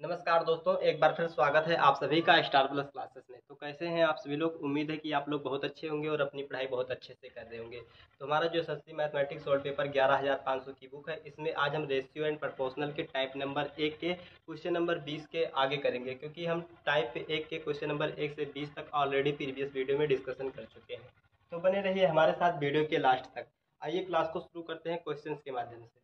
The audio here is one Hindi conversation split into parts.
नमस्कार दोस्तों, एक बार फिर स्वागत है आप सभी का स्टार प्लस क्लासेस में। तो कैसे हैं आप सभी लोग? उम्मीद है कि आप लोग बहुत अच्छे होंगे और अपनी पढ़ाई बहुत अच्छे से कर रहे होंगे। तो हमारा जो एसएससी मैथमेटिक्स सॉल्व पेपर 11,500 की बुक है, इसमें आज हम रेशियो एंड प्रोपोर्शनल के टाइप नंबर 1 के क्वेश्चन नंबर 20 के आगे करेंगे, क्योंकि हम टाइप 1 के क्वेश्चन नंबर 1 से 20 तक ऑलरेडी प्रीवियस वीडियो में डिस्कशन कर चुके हैं। तो बने रहिए हमारे साथ वीडियो के लास्ट तक। आइए क्लास को शुरू करते हैं क्वेश्चन के माध्यम से।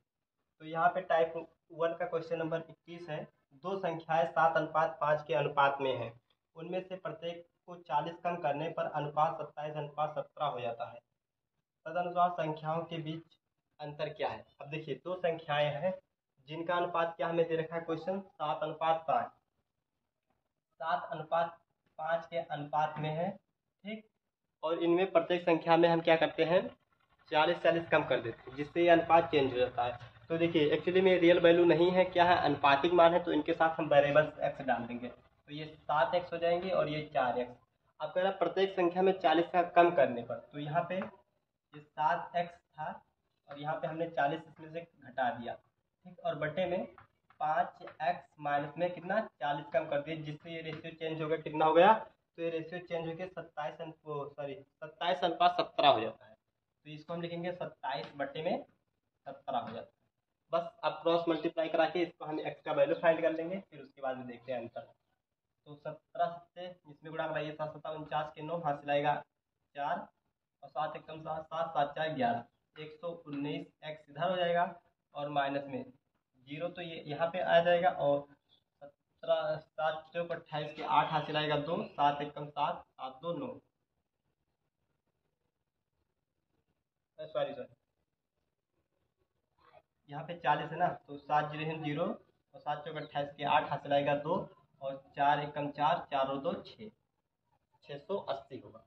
तो यहाँ पे टाइप 1 का क्वेश्चन नंबर 21 है। दो संख्याएं 7:5 के अनुपात में हैं। उनमें से प्रत्येक को 40 कम करने पर अनुपात 27:17 हो जाता है। तदनुसार संख्याओं के बीच अंतर क्या है? अब देखिए, दो संख्याएं हैं जिनका अनुपात क्या हमें दे रखा है क्वेश्चन, 7:5। 7:5 के अनुपात में है, ठीक। और इनमें प्रत्येक संख्या में हम क्या करते हैं, 40-40 कम कर देते हैं, जिससे ये अनुपात चेंज हो जाता है। तो देखिए, एक्चुअली में रियल वैल्यू नहीं है, क्या है, अनुपातिक मान है, तो इनके साथ हम वेरिएबल्स एक्स डाल देंगे। तो ये 7x हो जाएंगे और ये 4x। अब कह रहा है प्रत्येक संख्या में 40 का कम करने पर, तो यहाँ पे ये 7x था और यहाँ पे हमने 40 इसमें से घटा दिया, ठीक। और बटे में 5x माइनस में कितना, 40 कम कर दिए, जिससे ये रेशियो चेंज हो गया, कितना हो गया, तो ये रेशियो चेंज होकर 27:17 हो जाता है। तो इसको हम लिखेंगे 27/17 हो जाता है। बस अब क्रॉस मल्टीप्लाई करा के इसको हम एक्स का वैल्यू फाइंड कर लेंगे, फिर उसके बाद में देखते हैं आंसर। तो 17 से इसमें गुणा कराइए, 7×7 = 49 हासिल आएगा 4 और 7 × 7 7 7 4 11, 119 एक्स इधर हो जाएगा और माइनस में जीरो, तो ये यहाँ पे आ जाएगा। और 17 7 चौक 28 के 8 हासिल आएगा 2, 7 × 7 7 2 9, सॉरी सॉरी, यहाँ पे 40 है ना, तो 7 0 है 0 और 7 चौक 28 के 8 हासिल आएगा 2 और 4 × 4 4 और 2 6, 680 होगा,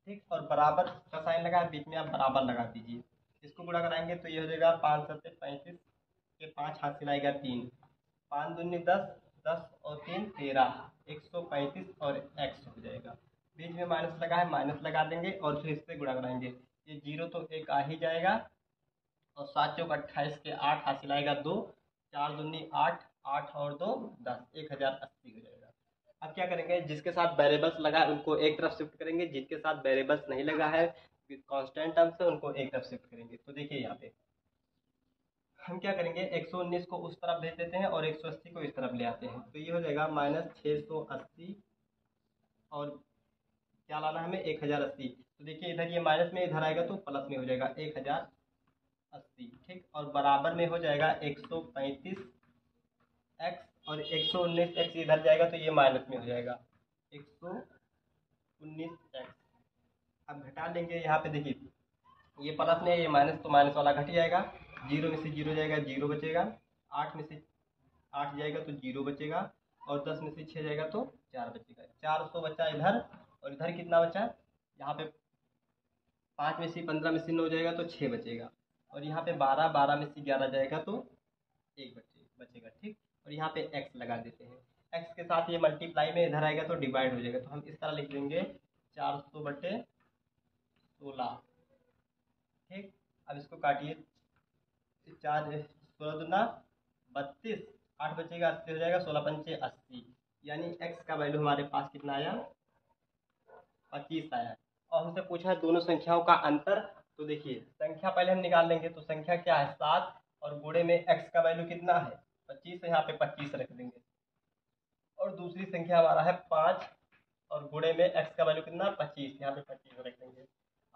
ठीक। और बराबर का साइन लगा है बीच में, आप बराबर लगा दीजिए। इसको गुणा कराएंगे तो ये हो जाएगा 5 7 35 के 5 हासिल आएगा 3, 5 दूनी 10, 10 और 3 13, 135 और एक्स हो जाएगा। बीच में माइनस लगा है, माइनस लगा देंगे और फिर इससे गुणा कराएंगे। ये जीरो तो एक आ ही जाएगा और 7 चौक 28 के 8 हासिल आएगा 2, 4 दूनी 8, 8 और 2 10, 1080 हो जाएगा। अब क्या करेंगे, जिसके साथ वेरिएबल्स लगा है उनको एक तरफ शिफ्ट करेंगे, जिसके साथ वेरिएबल्स नहीं लगा है कांस्टेंट टर्म से, उनको एक तरफ शिफ्ट करेंगे। तो देखिए यहाँ पे हम क्या करेंगे, 119 को उस तरफ भेज देते हैं और 180 को इस तरफ ले आते हैं। तो ये हो जाएगा -680 और क्या लाना है हमें, 1080। तो देखिए इधर ये माइनस में, इधर आएगा तो प्लस में हो जाएगा 1080, ठीक। और बराबर में हो जाएगा 135 एक्स और 119 एक्स इधर जाएगा तो ये माइनस में हो जाएगा 119 एक्स। अब घटा लेंगे, यहाँ पे देखिए ये प्लस में ये माइनस, तो माइनस वाला घट जाएगा, जीरो में से जीरो जाएगा, जीरो बचेगा, 8 में से 8 जाएगा तो जीरो बचेगा और 10 में से 6 जाएगा तो 4 बचेगा। 400 बचा इधर और इधर कितना बचा, यहाँ पे 5 में से 15 में से 9 जाएगा तो 6 बचेगा और यहाँ पे 12 12 में से 11 जाएगा तो 1 बचेगा, ठीक। और यहाँ पे एक्स लगा देते हैं, एक्स के साथ ये मल्टीप्लाई में इधर आएगा तो डिवाइड हो जाएगा, तो हम इस तरह लिख देंगे 400/16, ठीक। अब इसको काटिए, 4 16 दूना 32, 8 बचेगा 80 हो जाएगा, 16 पंचे 80, यानी एक्स का वैल्यू हमारे पास कितना आया, 25 आया। और हमसे पूछा है दोनों संख्याओं का अंतर। तो देखिए संख्या पहले हम निकाल लेंगे, तो संख्या क्या है 7 और गुणे में एक्स का वैल्यू कितना है 25, है यहाँ पे 25 रख देंगे। और दूसरी संख्या हमारा है 5 और गुणे में एक्स का वैल्यू कितना 25, यहाँ पे 25 रख देंगे।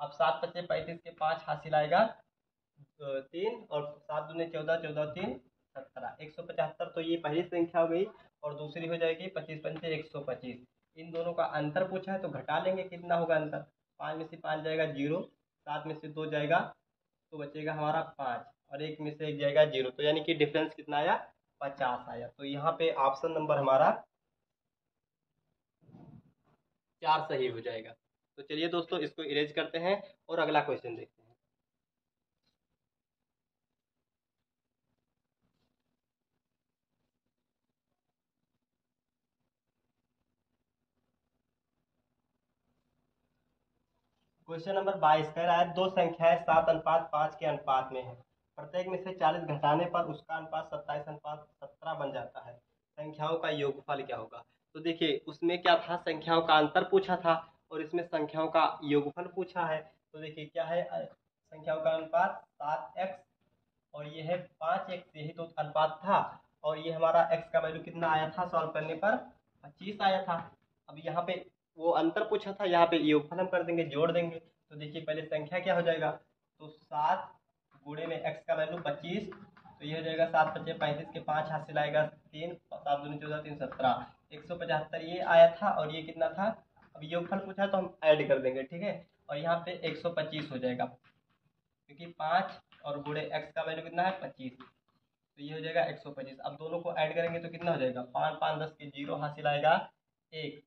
अब 7 × 5 = 35 के 5 हासिल आएगा 3 और 7 दूनी 14, 14 3 17, 175। तो ये पहली संख्या हो गई और दूसरी हो जाएगी 25 पंचे 125। इन दोनों का अंतर पूछा है तो घटा लेंगे, कितना होगा अंतर, 5 में से 5 जाएगा 0, 7 में से 2 जाएगा तो बचेगा हमारा 5 और 1 में से 1 जाएगा 0, तो यानी कि डिफरेंस कितना आया, 50 आया। तो यहाँ पे ऑप्शन नंबर हमारा 4 सही हो जाएगा। तो चलिए दोस्तों इसको इरेज करते हैं और अगला क्वेश्चन देखते हैं। क्वेश्चन नंबर 22 कह रहा है दो संख्याएं 7:5 के अनुपात में है, प्रत्येक में से 40 घटाने पर उसका अनुपात 27:17 बन जाता है। संख्याओं का योगफल क्या होगा। तो देखिए उसमें क्या था, संख्याओं का अंतर पूछा था और इसमें संख्याओं का योगफल पूछा है। तो देखिए क्या है, संख्याओं का अनुपात 7x और ये है 5x, यही तो अनुपात था। और ये हमारा x का वैल्यू कितना आया था, सॉल्व करने पर 25 आया था। अब यहाँ पे वो अंतर पूछा था, यहाँ पे योगफल हम कर देंगे, जोड़ देंगे। तो देखिए पहले संख्या क्या हो जाएगा, तो 7 गुणे में x का वैल्यू 25, तो ये हो जाएगा 7 पचे 35 के 5 हासिल आएगा 3, 7 दूनी 14 3 17, 175 ये आया था और ये कितना था। अब योगफल पूछा तो हम ऐड कर देंगे, ठीक है। और यहाँ पे 125 हो जाएगा, क्योंकि 5 और गुणे x का वैल्यू कितना है 25, तो ये हो जाएगा 125। अब दोनों को ऐड करेंगे तो कितना हो जाएगा, 5 5 10 के 0 हासिल आएगा 1,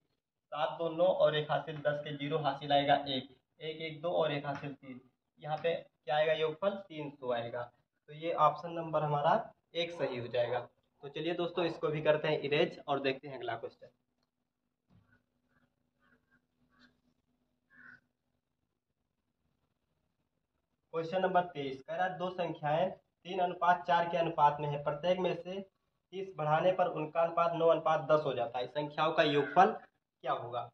7 2 9 और 1 हासिल 10 के 0 हासिल आएगा 1, 1 1 2 और 1 हासिल 3। यहाँ पे क्या आएगा, योगफल 300 आएगा। तो ये ऑप्शन नंबर हमारा 1 सही हो जाएगा। तो चलिए दोस्तों इसको भी करते हैं इरेज और देखते हैं अगला क्वेश्चन। क्वेश्चन नंबर 23 कह रहा है, दो संख्याएं 3:4 के अनुपात में है, प्रत्येक में से 30 बढ़ाने पर उनका अनुपात 9:10 हो जाता है, संख्याओं का योगफल क्या होगा।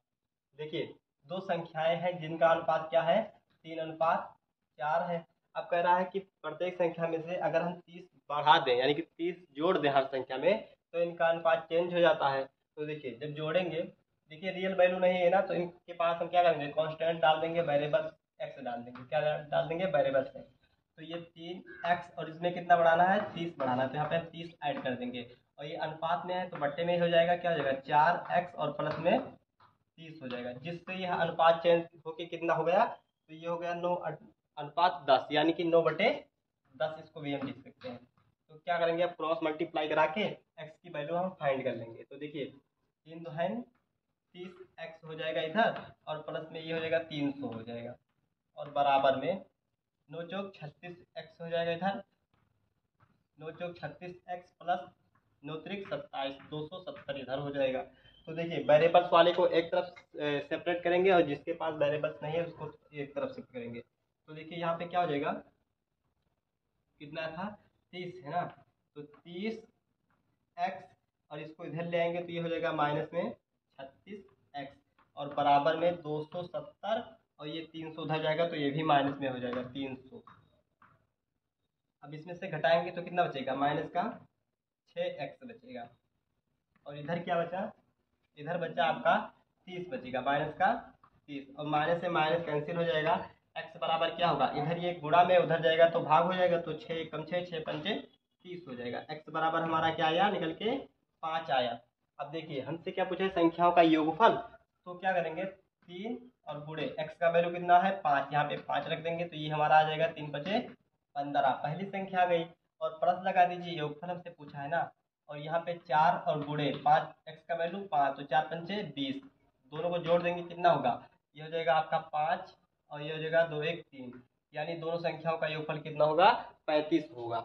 देखिए दो संख्याएं हैं जिनका अनुपात क्या है, 3:4 है। अब कह रहा है कि प्रत्येक संख्या में से अगर हम 30 बढ़ा दें, यानी कि 30 जोड़ दें हर संख्या में, तो इनका अनुपात चेंज हो जाता है। तो देखिए जब जोड़ेंगे, देखिए रियल वैल्यू नहीं है ना, तो इनके पास हम क्या करेंगे, कांस्टेंट डाल देंगे, वेरिएबल एक्स डाल देंगे, क्या डाल देंगे, वेरिएबल एक्स। तो ये 3x और इसमें कितना बढ़ाना है, 30 बढ़ाना है, तो यहाँ पे हम 30 ऐड कर देंगे। और ये अनुपात में है तो बट्टे में हो जाएगा, क्या हो जाएगा 4x और प्लस में 30 हो जाएगा, जिससे यह अनुपात चेंज होके कितना हो गया, तो ये हो गया 9:10, यानी कि 9/10 इसको भी हम लिख सकते हैं। तो क्या करेंगे, अब क्रॉस मल्टीप्लाई करा के x की वैल्यू हम फाइंड कर लेंगे। तो देखिए 3 2 है 30x हो जाएगा इधर, और प्लस में ये हो जाएगा 300 हो जाएगा, और बराबर में 9 चौक 36x हो जाएगा इधर, 9 चौक 36x प्लस 9 त्रिक 27, 270 इधर हो जाएगा। तो देखिए वेरिएबल्स वाले को एक तरफ सेपरेट करेंगे और जिसके पास वेरिएबल्स नहीं है उसको एक तरफ शिफ्ट करेंगे। तो देखिए यहाँ पे क्या हो जाएगा, कितना था 30 है ना, तो 30x और इसको इधर ले आएंगे तो ये हो जाएगा माइनस में 36x, और बराबर में 270, और ये 300 उधर जाएगा तो ये भी माइनस में हो जाएगा 300। अब इसमें से घटाएंगे तो कितना बचेगा, माइनस का 6x बचेगा, और इधर क्या बचा, इधर बचा आपका 30 बचेगा, माइनस का 30, और माइनस से माइनस कैंसिल हो जाएगा। x बराबर क्या होगा, इधर ये गुणा में उधर जाएगा तो भाग हो जाएगा, तो 6 कम 6 6 पंचे 30 हो जाएगा। x बराबर हमारा क्या आया, निकल के 5 आया। अब देखिए हमसे क्या पूछा है, संख्याओं का योगफल। तो क्या करेंगे, 3 और गुणे x का वैल्यू कितना है 5, यहाँ पे 5 रख देंगे, तो ये हमारा आ जाएगा 3 पचे 15, पहली संख्या आ गई। और प्लस लगा दीजिए, योगफल हमसे पूछा है ना, और यहाँ पे 4 और गुणे 5, x का वैल्यू 5, तो 4 पंचे 20, दोनों को जोड़ देंगे कितना होगा, ये हो जाएगा आपका 5 और ये हो जाएगा 2 1 3, यानी दोनों संख्याओं का योगफल कितना होगा, 35 होगा।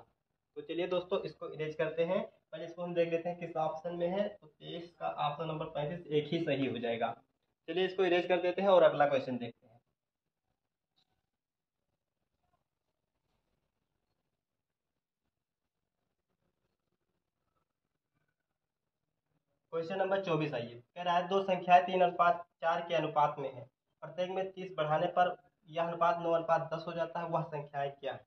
तो चलिए दोस्तों इसको इरेज करते हैं, पहले इसको हम देख लेते हैं किस ऑप्शन में है। तो 23 का ऑप्शन नंबर 35 एक ही सही हो जाएगा। चलिए इसको इरेज कर देते हैं और अगला क्वेश्चन देखते हैं। क्वेश्चन नंबर 24 आइए, कह रहा है दो संख्याएं 3:4 के अनुपात में है, प्रत्येक में 30 बढ़ाने पर यह अनुपात 9:10 हो जाता है, वह संख्याएं क्या है।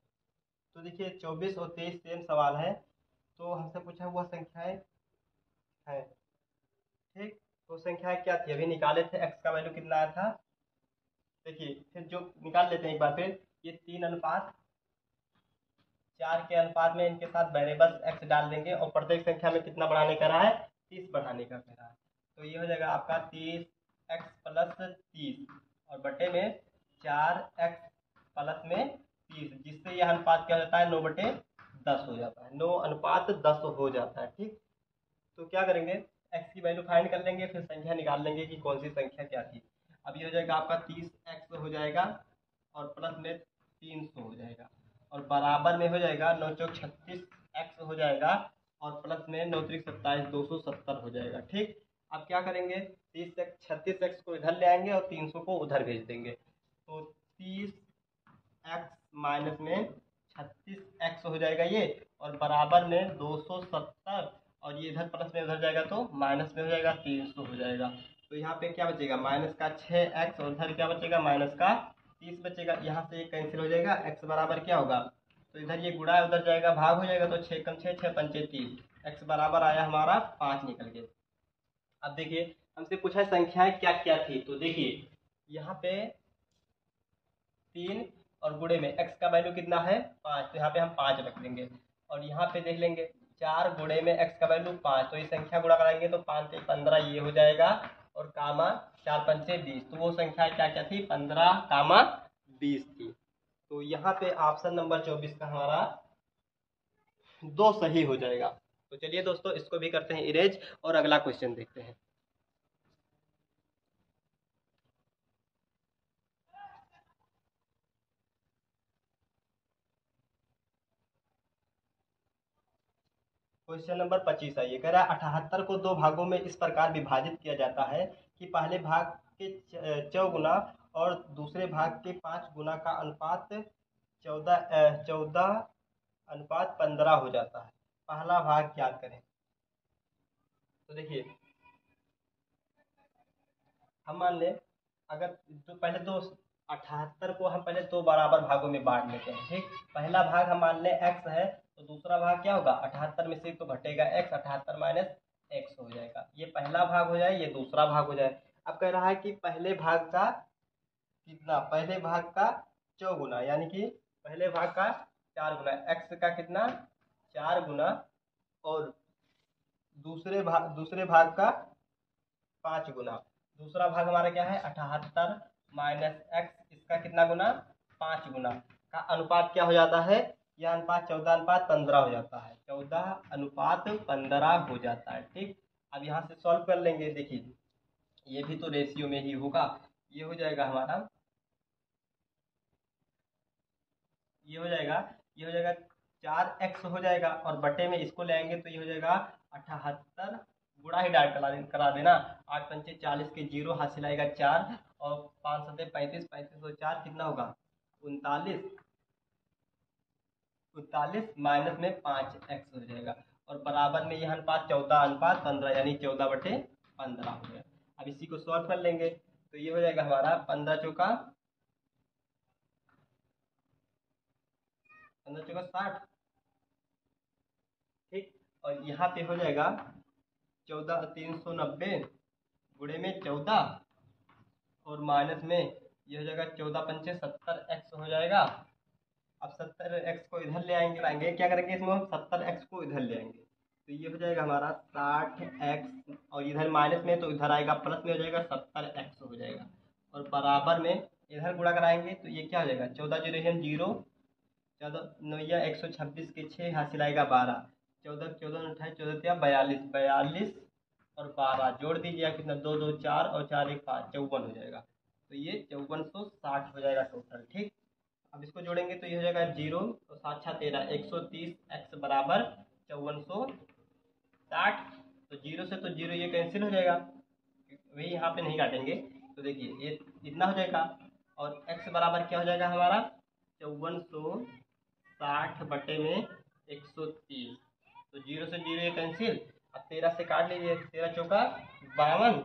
तो देखिए 24 और 23 सेम सवाल है, तो हमसे पूछा वह संख्याएं है, ठीक। तो संख्याएं क्या थी, अभी निकाले थे, x का वैल्यू कितना आया था, देखिए फिर जो निकाल लेते हैं एक बार फिर। ये 3:4 के अनुपात में इनके साथ वेरिएबल x डाल देंगे, और प्रत्येक संख्या में कितना बढ़ाने का रहा है, 30 बढ़ाने का कह रहा है। तो ये हो जाएगा आपका 30x प्लस 30, और बटे में 4x प्लस में 30, जिससे यह अनुपात क्या हो जाता है, 9/10 हो जाता है, 9:10 हो जाता है, ठीक। तो क्या करेंगे, x की वैल्यू फाइंड कर लेंगे, फिर संख्या निकाल लेंगे कि कौन सी संख्या क्या थी। अब ये हो जाएगा आपका 30x हो जाएगा, और प्लस में 300 हो जाएगा, और बराबर में हो जाएगा 9 चौक 36x हो जाएगा, और प्लस में 9 त्रिक 27, 270 हो जाएगा, ठीक। अब क्या करेंगे, 36x को इधर ले आएंगे और 300 को उधर भेज देंगे, तो 30x माइनस में 36x हो जाएगा ये, और बराबर में 270, और ये इधर प्लस में उधर जाएगा तो माइनस में हो जाएगा, 300 हो जाएगा। तो यहाँ पे क्या बचेगा, माइनस का 6x और उधर क्या बचेगा, माइनस का 30 बचेगा। यहाँ से ये कैंसिल हो जाएगा, x बराबर क्या होगा, तो इधर ये गुणा उधर जाएगा, भाग हो जाएगा, तो 6 कम 6 6 पंचे 30, x बराबर आया हमारा 5 निकल के। अब देखिए हमसे पूछा है संख्याएं क्या क्या थी, तो देखिए यहाँ पे 3 और गुणे में x का वैल्यू कितना है 5, तो यहाँ पे हम 5 रख देंगे। और यहाँ पे देख लेंगे 4 गुणे में x का वैल्यू 5, तो ये संख्या गुणा कराएंगे तो 5 से 15 ये हो जाएगा, और कामा 4 पंचे 20, तो वो संख्या क्या क्या थी, 15 कामा 20 थी। तो यहाँ पे ऑप्शन नंबर 24 का हमारा 2 सही हो जाएगा। तो चलिए दोस्तों इसको भी करते हैं इरेज और अगला क्वेश्चन देखते हैं। क्वेश्चन नंबर 25 आइए, कह रहा है 78 को 2 भागों में इस प्रकार विभाजित किया जाता है कि पहले भाग के 4 गुना और दूसरे भाग के 5 गुना का अनुपात 14:15 हो जाता है। पहला भाग ज्ञात करें। तो देखिए हम मान लें, अगर तो पहले दो 78 को हम पहले 2 बराबर भागों में बांट लेते हैं, ठीक। पहला भाग हम मान लें x है, तो दूसरा भाग क्या होगा, 78 में से तो घटेगा x, 78 माइनस x हो जाएगा। ये पहला भाग हो जाए, ये दूसरा भाग हो जाए। अब कह रहा है कि पहले भाग का कितना, पहले भाग का 4 गुना, यानी कि पहले भाग का 4 गुना, x का कितना 4 गुना, और दूसरे भाग का 5 गुना। दूसरा भाग हमारा क्या है 78 माइनस x, इसका कितना गुना 5 गुना का अनुपात क्या हो जाता है, यह अनुपात 14:15 हो जाता है, 14:15 हो जाता है, ठीक। अब यहाँ से सॉल्व कर लेंगे, देखिए ये भी तो रेशियो में ही होगा, ये हो जाएगा हमारा, ये हो जाएगा, ये हो जाएगा 4x हो जाएगा, और बटे में इसको ले आएंगे तो ये हो जाएगा 78, गुणा ही डायरेक्ट करा देना, 8 पंचे 40 के 0 हासिल आएगा 4, और 5 सते 35, 35 और 4 कितना होगा 39, 39 माइनस में 5x हो जाएगा, और बराबर में यह अनुपात 14:15 यानी 14/15 हो गया। अब इसी को सॉल्व कर लेंगे, तो ये हो जाएगा हमारा 15 चौका 60, ठीक। और यहाँ पे हो जाएगा 14,390 गुणे में 14, और माइनस में ये हो जाएगा 14 पंचे 70x हो जाएगा। अब 70x को इधर ले आएंगे, क्या करेंगे इसमें हम 70x को इधर ले आएंगे, तो ये हो जाएगा हमारा 60x, और इधर माइनस में तो इधर आएगा प्लस में हो जाएगा 70x हो जाएगा, और बराबर में इधर गुणा कराएंगे तो ये क्या हो जाएगा 14 0 0, 14 9 126 के 6 हासिल आएगा 12, 14 14 28 14 42, 42 और 12 जोड़ दीजिए कितना 2 2 4 और 4 1 5, 54 हो जाएगा। तो ये 5460 हो जाएगा टोटल, ठीक। अब इसको जोड़ेंगे तो ये हो जाएगा 0 और 7 6 13, 130x बराबर 5460। तो 0 से तो 0 ये कैंसिल हो जाएगा, वही यहाँ पे नहीं काटेंगे, तो देखिए ये इतना हो जाएगा, और x बराबर क्या हो जाएगा हमारा 5460 बटे में 130, तो 0 से 0 ये कैंसिल। अब 13 से काट लीजिए, 13 चौका 52,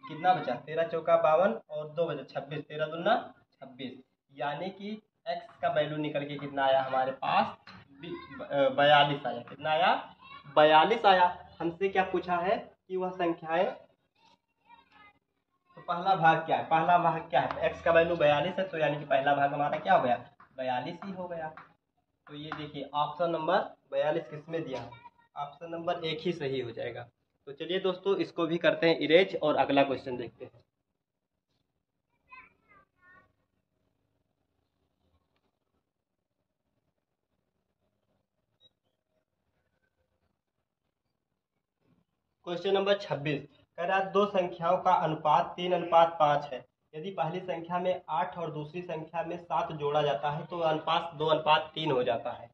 कितना बचा 13 चौका 52 और 2 बचा 26, 13 दूना 26, यानी कि x का वैल्यू निकल के कितना आया हमारे पास 42 आया। कितना आया 42 आया। हमसे क्या पूछा है कि वह संख्याएं, तो पहला भाग क्या है, पहला भाग क्या है x का वैल्यू 42 है, तो यानी कि पहला भाग हमारा क्या हो गया 42 ही हो गया। तो ये देखिए ऑप्शन नंबर 42 किसमें दिया है, ऑप्शन नंबर 1 ही सही हो जाएगा। तो चलिए दोस्तों इसको भी करते हैं इरेज और अगला क्वेश्चन देखते हैं। क्वेश्चन नंबर 26 कह रहा है दो संख्याओं का अनुपात 3:5 है। यदि पहली संख्या में 8 और दूसरी संख्या में 7 जोड़ा जाता है तो अनुपात 2:3 हो जाता है।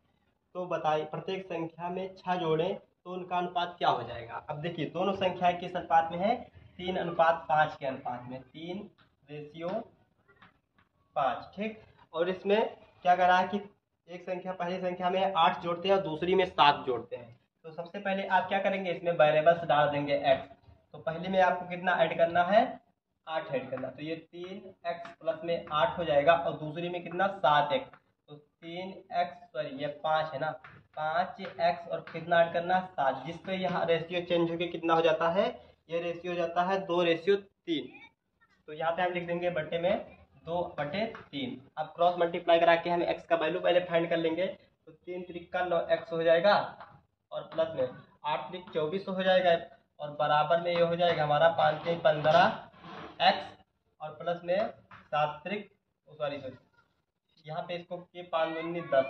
तो बताइए प्रत्येक संख्या में 6 जोड़ें तो उनका अनुपात क्या हो जाएगा। अब देखिए दोनों संख्याएं किस अनुपात में है 3:5 के अनुपात में, 3:5, ठीक। और इसमें क्या कर रहा है कि एक संख्या पहली संख्या में 8 जोड़ते हैं और दूसरी में 7 जोड़ते हैं, तो सबसे पहले आप क्या करेंगे, इसमें वेरिएबल्स डाल देंगे x। तो पहले में आपको कितना ऐड करना है, 8 ऐड करना। तो ये 3x प्लस में 8 हो जाएगा, और दूसरी में कितना 7x। तो 3x सॉरी ये 5 है ना, 5x और कितना ऐड करना 7, जिससे यहाँ रेशियो चेंज होकर कितना हो जाता है, ये रेशियो हो जाता है 2:3। तो यहाँ पे हम लिख देंगे बटे में 2/3। अब क्रॉस मल्टीप्लाई करा के हम x का वैल्यू पहले फाइंड कर लेंगे। तो 3 त्रिक 9x हो जाएगा, और प्लस में 8 त्रिक 24 हो जाएगा, और बराबर में ये हो जाएगा हमारा 5 3 15x, और प्लस में 7 त्रिक सॉरी यहाँ पे इसको के 5 दूनी 10,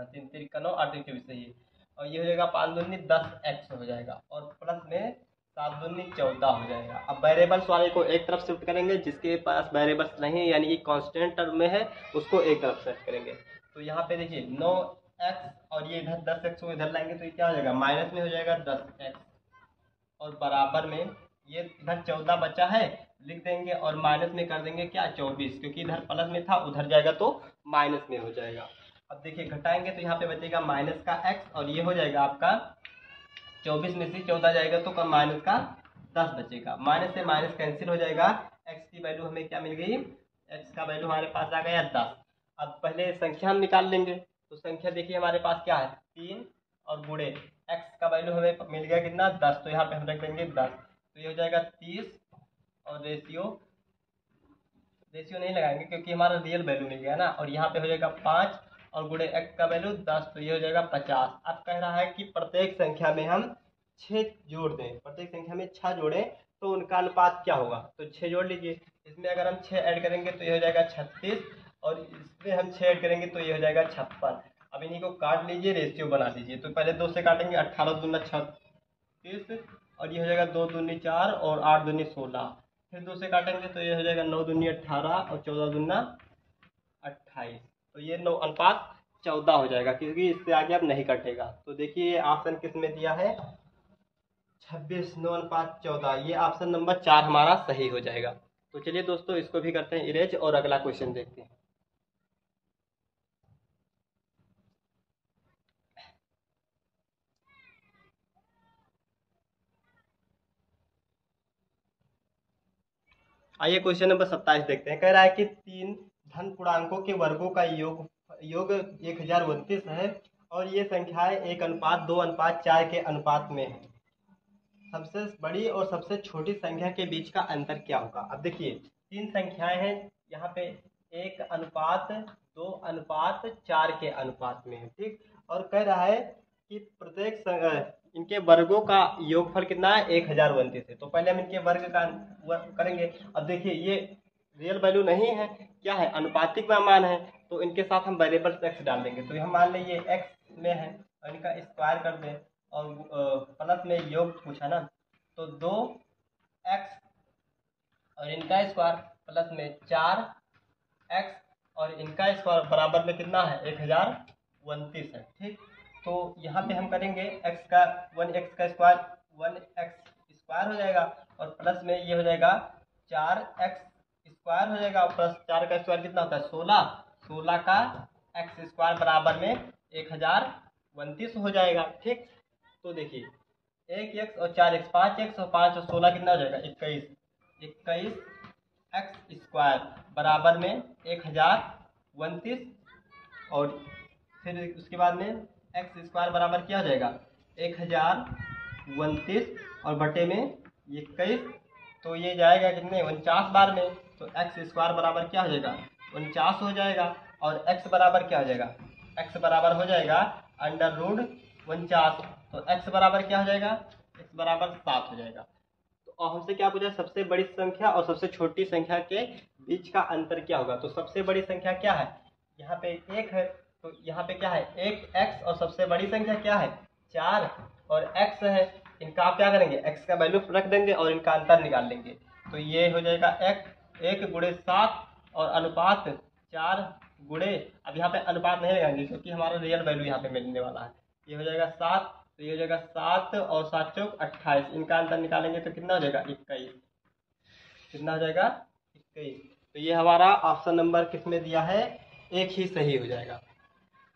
3 त्रिक 9 8 त्रिक 24 सही है, और ये हो जाएगा 5 दूनी 10x हो जाएगा, और प्लस में 7 दूनी 14 हो जाएगा। अब वेरिएबल्स वाले को एक तरफ शिफ्ट करेंगे, जिसके पास वेरिएबल्स नहीं यानी कि कांस्टेंट टर्म में है उसको एक तरफ शिफ्ट करेंगे। तो यहाँ पे देखिए 9x और ये इधर 10x को इधर लाएंगे तो ये क्या हो जाएगा, माइनस में हो जाएगा 10x, और बराबर में ये इधर 14 बचा है लिख देंगे, और माइनस में कर देंगे क्या 24, क्योंकि इधर प्लस में था उधर जाएगा तो माइनस में हो जाएगा। अब देखिए घटाएंगे तो यहाँ पे बचेगा माइनस का x, और ये हो जाएगा आपका 24 में से 14 जाएगा तो माइनस का 10 बचेगा। माइनस से माइनस कैंसिल हो जाएगा, x की वैल्यू हमें क्या मिल गई, x का वैल्यू हमारे पास आ गया 10। अब पहले संख्या हम निकाल लेंगे। तो संख्या देखिए हमारे पास क्या है 3, और गुणे x का वैल्यू हमें मिल गया कितना 10, तो यहाँ पे हम रख देंगे 10। तो ये हो जाएगा 30, और रेशियो नहीं लगाएंगे क्योंकि हमारा रियल वैल्यू मिल गया ना, और यहाँ पे हो जाएगा 5, और गुणे x का वैल्यू 10, तो ये हो जाएगा 50। अब कह रहा है कि प्रत्येक संख्या में हम 6 जोड़ दें, प्रत्येक संख्या में 6 जोड़ें तो उनका अनुपात क्या होगा। तो 6 जोड़ लीजिए, इसमें अगर हम 6 ऐड करेंगे तो ये हो जाएगा 36, और इसमें हम 6 ऐड करेंगे तो ये हो जाएगा 56। अब इन्हीं को काट लीजिए, रेशियो बना दीजिए। तो पहले 2 से काटेंगे, 18 दूना 36, और ये हो जाएगा 2 दूनी 4, और 8 दूनी 16। फिर 2 से काटेंगे तो ये हो जाएगा 9 दूनी 18, और 14 दूना 28। तो ये 9 अनुपात 14 हो जाएगा, क्योंकि इससे आगे अब नहीं कटेगा। तो देखिए ये ऑप्शन किस में दिया है, 26 9 अनुपात 14, ये ऑप्शन नंबर 4 हमारा सही हो जाएगा। तो चलिए दोस्तों इसको भी करते हैं इरेज, और अगला क्वेश्चन देखते हैं। आइए क्वेश्चन नंबर 27 देखते हैं। कह रहा है कि 3 धन पूर्णांकों के वर्गों का योग 1029 है, और ये संख्याएं 1:2:4 के अनुपात में है। सबसे बड़ी और सबसे छोटी संख्या के बीच का अंतर क्या होगा। अब देखिए 3 संख्याएं हैं यहाँ पे, 1:2:4 के अनुपात में है, ठीक। और कह रहा है कि प्रत्येक इनके वर्गों का योगफल कितना है 1029 है। तो पहले हम इनके वर्ग का करेंगे। अब देखिए ये रियल वैल्यू नहीं है, क्या है अनुपातिक मान है, तो इनके साथ हम वेरिएबल x डाल देंगे। तो हम मान लीजिए x में है, और इनका स्क्वायर कर दें, और प्लस में योग पूछा ना, तो 2x और इनका स्क्वायर प्लस में 4x, और इनका स्क्वायर बराबर में कितना है 1029 है, ठीक। तो यहाँ पे हम करेंगे x का 1x का स्क्वायर 1x स्क्वायर हो जाएगा, और प्लस में ये हो जाएगा 4x स्क्वायर हो जाएगा, और प्लस 4 का स्क्वायर कितना होता है 16 का x स्क्वायर बराबर में 1029 हो जाएगा, ठीक। तो देखिए 1x और 4x 5x और 5 और 16 कितना हो जाएगा 21 x स्क्वायर बराबर में 1029, और फिर उसके बाद में x स्क्वायर बराबर क्या हो जाएगा 1029 और बटे में 21, तो ये जाएगा कितने 49 बार में। तो x स्क्वायर बराबर क्या हो जाएगा 49 हो जाएगा, और x बराबर क्या हो जाएगा x बराबर हो जाएगा √49। तो x बराबर क्या हो जाएगा x बराबर 7 हो जाएगा। और हमसे क्या पूछा सबसे बड़ी संख्या और सबसे छोटी संख्या के बीच का अंतर क्या होगा। तो सबसे बड़ी संख्या क्या है, यहाँ पे 1 है, तो यहाँ पे क्या है 1x, और सबसे बड़ी संख्या क्या है 4 और x है। इनका आप क्या करेंगे x का वैल्यू रख देंगे और इनका अंतर निकाल लेंगे। तो ये हो जाएगा 1 गुणे 7 और अनुपात 4 गुणे, अब यहाँ पे अनुपात नहीं लगाएंगे क्योंकि हमारा रियल वैल्यू यहाँ पे मिलने वाला है। ये हो जाएगा 7, तो ये हो जाएगा 7 और 7 चौक 28, इनका अंतर निकालेंगे तो कितना हो जाएगा 21, कितना हो जाएगा 21। तो ये हमारा ऑप्शन नंबर किस में दिया है 1 ही सही हो जाएगा।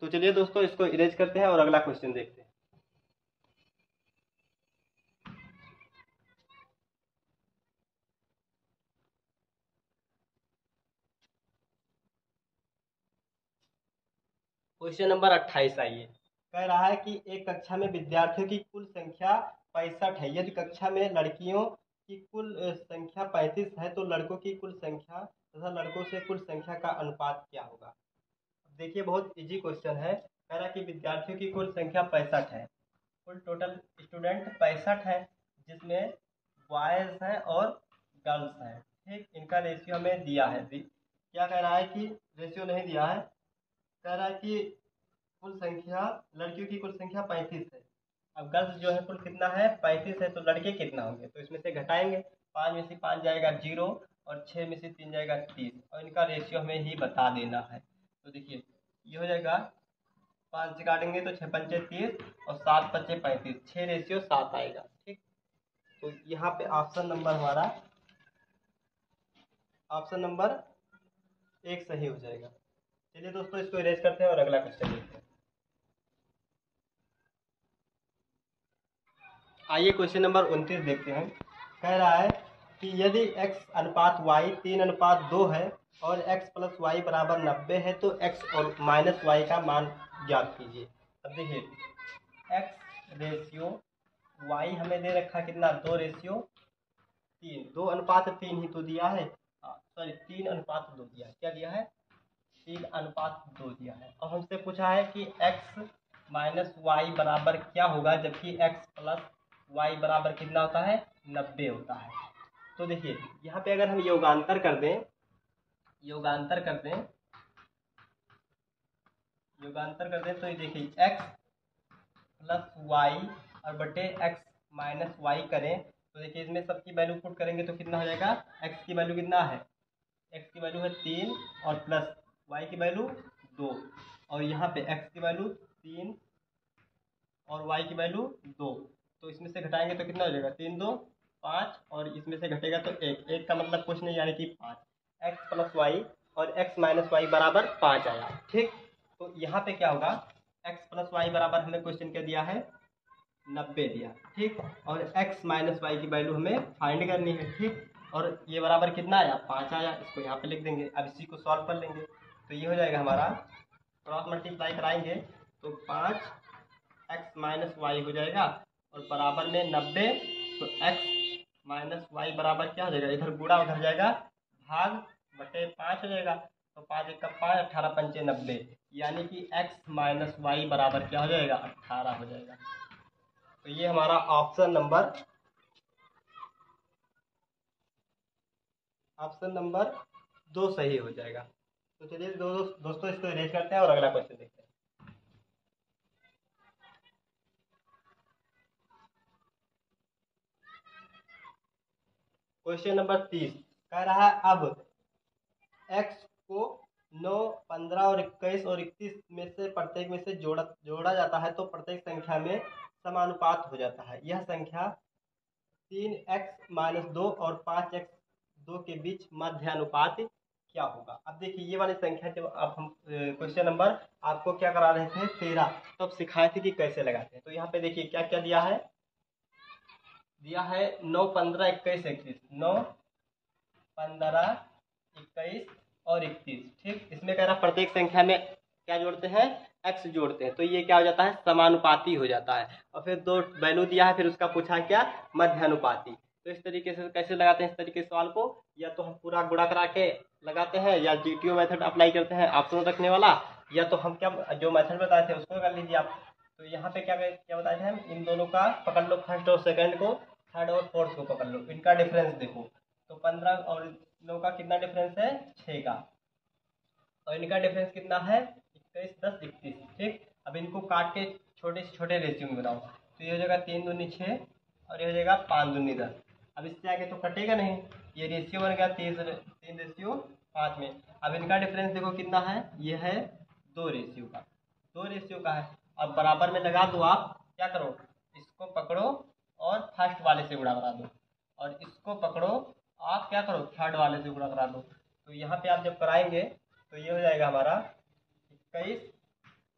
तो चलिए दोस्तों इसको इरेज करते हैं और अगला क्वेश्चन देखते हैं। क्वेश्चन नंबर 28 आइए। कह रहा है कि एक कक्षा में विद्यार्थियों की कुल संख्या 65 है। यदि कक्षा में लड़कियों की कुल संख्या 35 है तो लड़कों की कुल संख्या तथा लड़कों से कुल संख्या का अनुपात क्या होगा। देखिए बहुत इजी क्वेश्चन है। कह रहा है कि विद्यार्थियों की कुल संख्या 65 है, कुल टोटल स्टूडेंट 65 है, जिसमें बॉयज़ हैं और गर्ल्स हैं। ठीक, इनका रेशियो हमें दिया है। क्या कह रहा है कि रेशियो नहीं दिया है, कह रहा है कि कुल संख्या लड़कियों की कुल संख्या 35 है। अब गर्ल्स जो है कुल कितना है 35 है, तो लड़के कितना होंगे, तो इसमें से घटाएंगे। 5 में से 5 जाएगा 0 और 6 में से 3 जाएगा 30 और इनका रेशियो हमें ही बता देना है। तो देखिए ये हो जाएगा 5 से काटेंगे तो 6 पंचे 30 और 7 पंचे 35, 6 रेशियो 7 आएगा। ठीक, तो यहाँ पे ऑप्शन नंबर हमारा ऑप्शन नंबर 1 सही हो जाएगा। चलिए दोस्तों इसको इरेज करते हैं और अगला क्वेश्चन देखते हैं। आइए क्वेश्चन नंबर 29 देखते हैं। कह रहा है कि यदि x अनुपात y 3:2 है और x प्लस वाई बराबर 90 है तो x और माइनस वाई का मान ज्ञात कीजिए। अब देखिए x रेशियो y हमें दे रखा कितना 2 रेशियो 3, 2:3 ही तो दिया है, सॉरी 3:2 दिया, क्या दिया है 3:2 दिया है। और हमसे पूछा है कि x माइनस वाई बराबर क्या होगा, जबकि x प्लस वाई बराबर कितना होता है 90 होता है। तो देखिए यहाँ पे अगर हम योगांतर कर दें तो ये देखिए x प्लस वाई और बटे x माइनस वाई करें तो देखिए इसमें सबकी वैल्यू पुट करेंगे तो कितना हो जाएगा, x की वैल्यू कितना है, x की वैल्यू है 3 और प्लस y की वैल्यू 2 और यहाँ पे x की वैल्यू 3 और y की वैल्यू 2, तो इसमें से घटाएंगे तो कितना हो जाएगा 3 2 5 और इसमें से घटेगा तो 1 का मतलब कुछ नहीं यानी कि 5, x प्लस वाई और x माइनस वाई बराबर 5 आया। ठीक, तो यहाँ पे क्या होगा x प्लस वाई बराबर हमें क्वेश्चन क्या दिया है 90 दिया। ठीक, और x माइनस वाई की वैल्यू हमें फाइंड करनी है। ठीक, और ये बराबर कितना आया 5 आया, इसको यहाँ पे लिख देंगे। अब इसी को सॉल्व कर लेंगे तो ये हो जाएगा हमारा क्रॉस मल्टीप्लाई कराएंगे तो 5 x माइनस वाई हो जाएगा और बराबर में 90, तो x माइनस वाई बराबर क्या हो जाएगा, इधर गुणा उधर जाएगा भाग बटे 5 हो जाएगा। तो 5 1 का 5, 18 पंचे 90, यानी कि x माइनस वाई बराबर क्या हो जाएगा 18 हो जाएगा। तो ये हमारा ऑप्शन नंबर 2 सही हो जाएगा। तो चलिए दोस्तों इसको इरेज करते हैं और अगला क्वेश्चन देखते हैं। क्वेश्चन नंबर 30 कह रहा है अब x को 9, 15 और 21 और 31 में से प्रत्येक में से जोड़ा जाता है तो प्रत्येक संख्या में समानुपात हो जाता है। यह संख्या 3x माइनस 2 और 5x 2 के बीच मध्यानुपात क्या होगा। अब देखिए ये वाली संख्या जब आप हम क्वेश्चन नंबर आपको क्या करा रहे थे 13, तो अब सिखाए थे कि कैसे लगाते हैं। तो यहाँ पे देखिए क्या क्या दिया है 9, 15, 21, 31, 9, 15, 21 और 31। ठीक, इसमें कह रहा प्रत्येक संख्या में क्या जोड़ते हैं x जोड़ते हैं, तो ये क्या हो जाता है समानुपाती हो जाता है। और फिर 2 वैल्यू दिया है, फिर उसका पूछा क्या मध्यानुपाती। तो इस तरीके से कैसे लगाते हैं इस तरीके से सवाल को, या तो हम पूरा गुणा करा के लगाते हैं या GTO मेथड अप्लाई करते हैं ऑप्शन रखने वाला, या तो हम क्या जो मेथड बताए थे उसको कर लीजिए आप। तो यहाँ पे क्या क्या बताए थे हम, इन दोनों का पकड़ लो, फर्स्ट और सेकंड को, थर्ड और फोर्थ को पकड़ लो, इनका डिफरेंस देखो। तो 15 और 9 का कितना डिफरेंस है 6 का, और इनका डिफरेंस कितना है 21, 10, 31। ठीक, अब इनको काट के छोटे से छोटे रेशियो में बनाओ, तो ये हो जाएगा 3 दूनी 6 और ये हो जाएगा 5 दूनी 10। अब इससे आगे तो कटेगा नहीं, ये रेशियो बन गया 3 रेशियो 5 में। अब इनका डिफरेंस देखो कितना है, ये है 2 रेशियो का, 2 रेशियो का है। अब बराबर में लगा दो, आप क्या करो इसको पकड़ो और फर्स्ट वाले से गुणा करा दो, और इसको पकड़ो आप क्या करो थर्ड वाले से गुणा करा दो। तो यहाँ पे आप जब कराएंगे तो ये हो जाएगा हमारा 21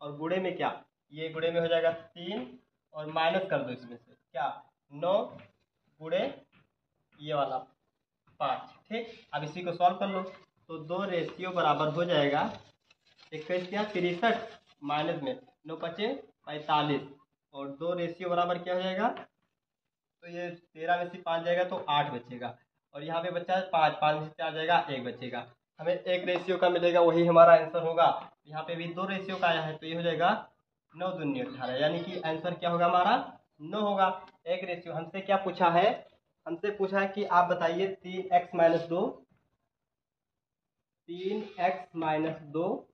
और गुणे में क्या, ये गुणे में हो जाएगा 3 और माइनस कर दो इसमें से क्या 9 गुणे ये वाला 5। ठीक, अब इसी को सॉल्व कर लो तो 2 रेशियो बराबर हो जाएगा 21 क्या 63 माइनस में 9 पचे 45 और 2 रेशियो बराबर क्या हो जाएगा, तो ये 13 में से 5 जाएगा तो 8 बचेगा और यहाँ पे बच्चा 5 में से 4 जाएगा 1 बचेगा। हमें एक रेशियो का मिलेगा, वही हमारा आंसर होगा। यहाँ पे भी 2 रेशियो का आया है तो ये हो जाएगा 9 दूनी 18, यानी कि आंसर क्या होगा हमारा 9 होगा। एक रेशियो हमसे क्या पूछा है, हमसे पूछा है कि आप बताइए 3x-2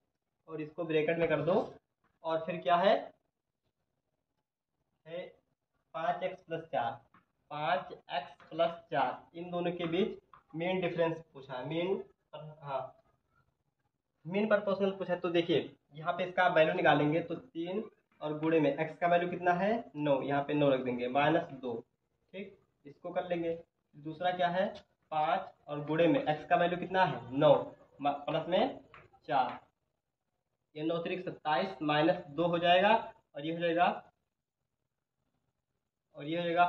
और इसको ब्रैकेट में कर दो और फिर क्या है 5x+4 इन दोनों के बीच मेन डिफरेंस पूछा है, मेन प्रोपोर्शनल पूछा है। तो देखिए यहाँ पे इसका वैल्यू निकालेंगे तो 3 और गुणे में x का वैल्यू कितना है 9, यहाँ पे 9 रख देंगे -2, ठीक, इसको कर लेंगे। दूसरा क्या है 5 और गुणे में x का वैल्यू कितना है 9 प्लस में 4, ये 9 3 27 -2 हो जाएगा और ये हो जाएगा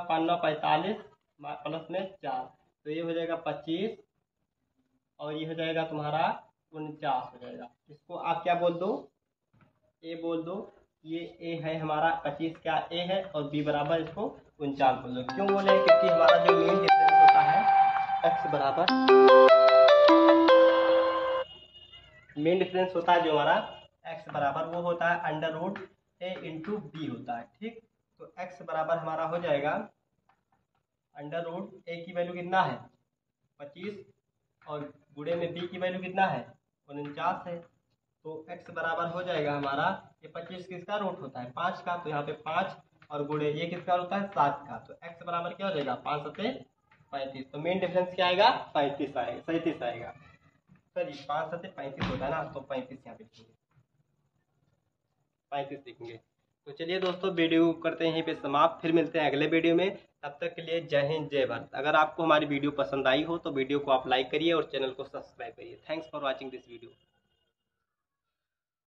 5 9 45 प्लस में 4, तो ये हो जाएगा 25 और ये हो जाएगा तुम्हारा 49 हो जाएगा। इसको आप क्या बोल दो, ए बोल दो, ये ए है हमारा 25 क्या ए है और बी बराबर इसको 49 बोल दो। क्यों बोले, क्योंकि हमारा जो मेन डिफरेंस होता है एक्स बराबर, मेन डिफरेंस होता है जो हमारा एक्स बराबर वो होता है √a इंटू बी होता है, ठीक। तो एक्स बराबर हमारा हो जाएगा √a की वैल्यू कितना है 25 और गुणे में बी की वैल्यू कितना है 49 है, तो x बराबर हो जाएगा हमारा, ये 25 किसका रूट होता है 5 का, तो यहाँ पे 5 और गुणे ये किसका होता है 7 का, तो x बराबर क्या हो जाएगा 5 7 35, तो मेन डिफरेंस क्या आएगा 37 आएगा, सॉरी 5 7 35 होता है ना, तो 35 यहाँ पे लिखेंगे, 35 लिखेंगे। तो चलिए दोस्तों वीडियो करते हैं यहीं पे समाप्त, फिर मिलते हैं अगले वीडियो में, तब तक के लिए जय हिंद जय भारत। अगर आपको हमारी वीडियो पसंद आई हो तो वीडियो को आप लाइक करिए और चैनल को सब्सक्राइब करिए। Thanks for watching this video.